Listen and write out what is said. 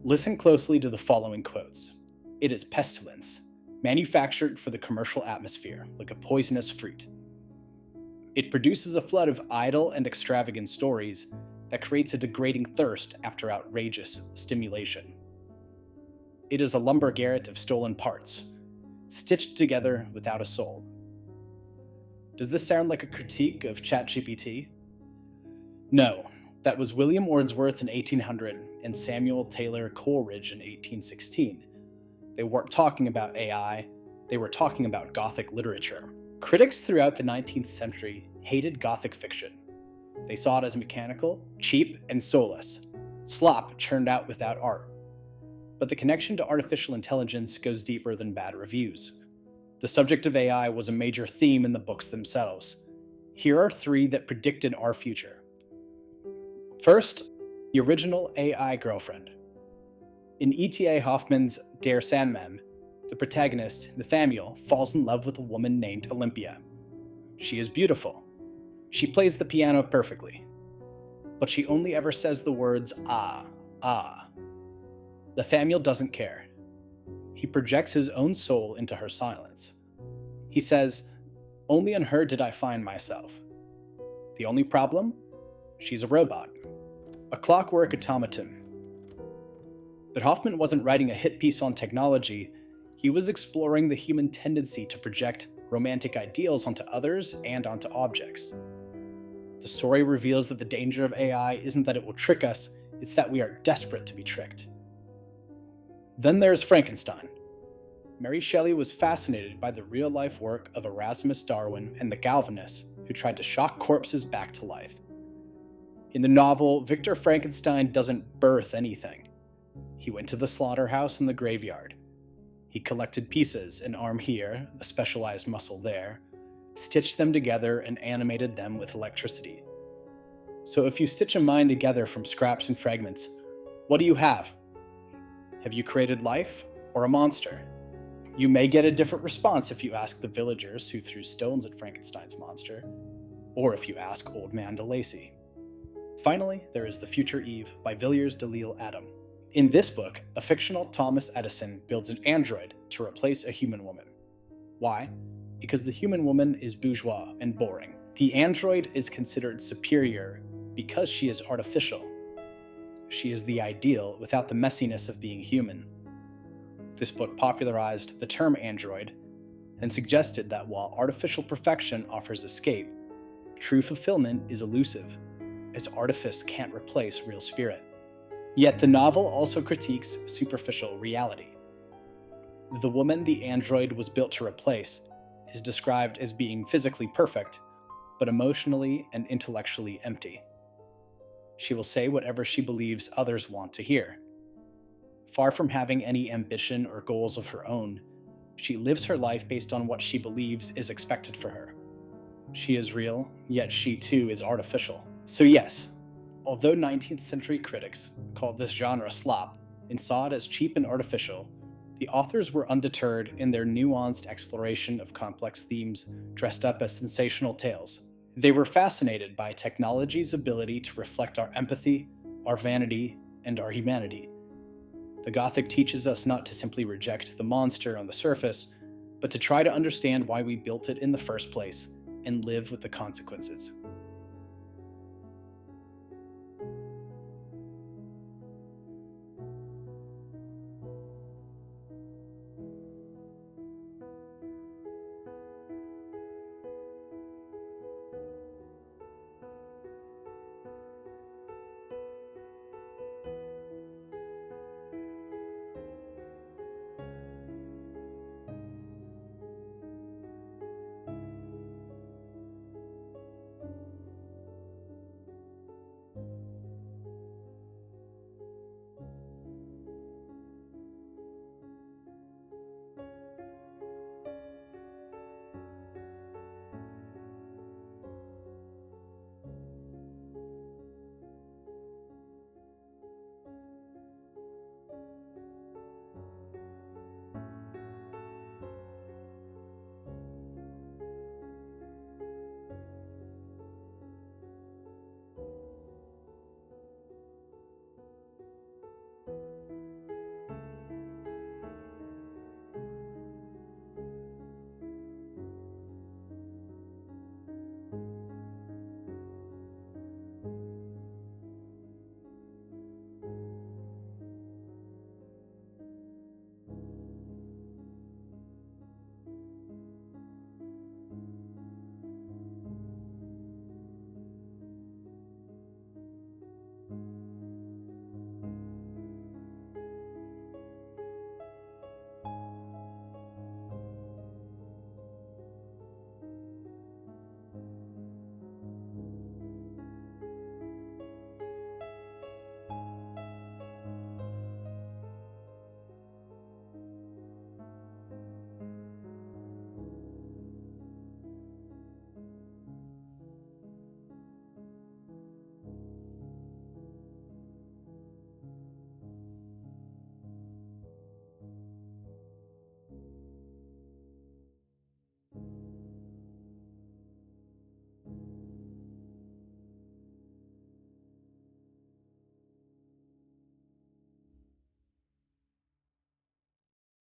Listen closely to the following quotes. It is pestilence, manufactured for the commercial atmosphere, like a poisonous fruit. It produces a flood of idle and extravagant stories that creates a degrading thirst after outrageous stimulation. It is a lumber garret of stolen parts, stitched together without a soul. Does this sound like a critique of ChatGPT? No, that was William Wordsworth in 1800 and Samuel Taylor Coleridge in 1816. They weren't talking about AI, they were talking about Gothic literature. Critics throughout the 19th century hated Gothic fiction. They saw it as mechanical, cheap, and soulless, slop churned out without art. But the connection to artificial intelligence goes deeper than bad reviews. The subject of AI was a major theme in the books themselves. Here are three that predicted our future. First, the original AI girlfriend. In E.T.A. Hoffmann's Der Sandmann, the protagonist, Nathaniel, falls in love with a woman named Olympia. She is beautiful. She plays the piano perfectly. But she only ever says the words, ah, ah. Nathaniel doesn't care. He projects his own soul into her silence. He says, only in her did I find myself. The only problem? She's a robot. A clockwork automaton. But Hoffmann wasn't writing a hit piece on technology. He was exploring the human tendency to project romantic ideals onto others and onto objects. The story reveals that the danger of AI isn't that it will trick us, it's that we are desperate to be tricked. Then there's Frankenstein. Mary Shelley was fascinated by the real-life work of Erasmus Darwin and the Galvanists, who tried to shock corpses back to life. In the novel, Victor Frankenstein doesn't birth anything. He went to the slaughterhouse and the graveyard. He collected pieces, an arm here, a specialized muscle there, stitched them together and animated them with electricity. So if you stitch a mind together from scraps and fragments, what do you have? Have you created life or a monster? You may get a different response if you ask the villagers who threw stones at Frankenstein's monster, or if you ask Old Man DeLacy. Finally, there is The Future Eve by Villiers de Adam. In this book, a fictional Thomas Edison builds an android to replace a human woman. Why? Because the human woman is bourgeois and boring. The android is considered superior because she is artificial. She is the ideal without the messiness of being human. This book popularized the term android and suggested that while artificial perfection offers escape, true fulfillment is elusive, as artifice can't replace real spirit. Yet the novel also critiques superficial reality. The woman the android was built to replace is described as being physically perfect, but emotionally and intellectually empty. She will say whatever she believes others want to hear. Far from having any ambition or goals of her own, she lives her life based on what she believes is expected for her. She is real, yet she too is artificial. So yes, although 19th century critics called this genre slop and saw it as cheap and artificial, the authors were undeterred in their nuanced exploration of complex themes dressed up as sensational tales. They were fascinated by technology's ability to reflect our empathy, our vanity, and our humanity. The Gothic teaches us not to simply reject the monster on the surface, but to try to understand why we built it in the first place and live with the consequences.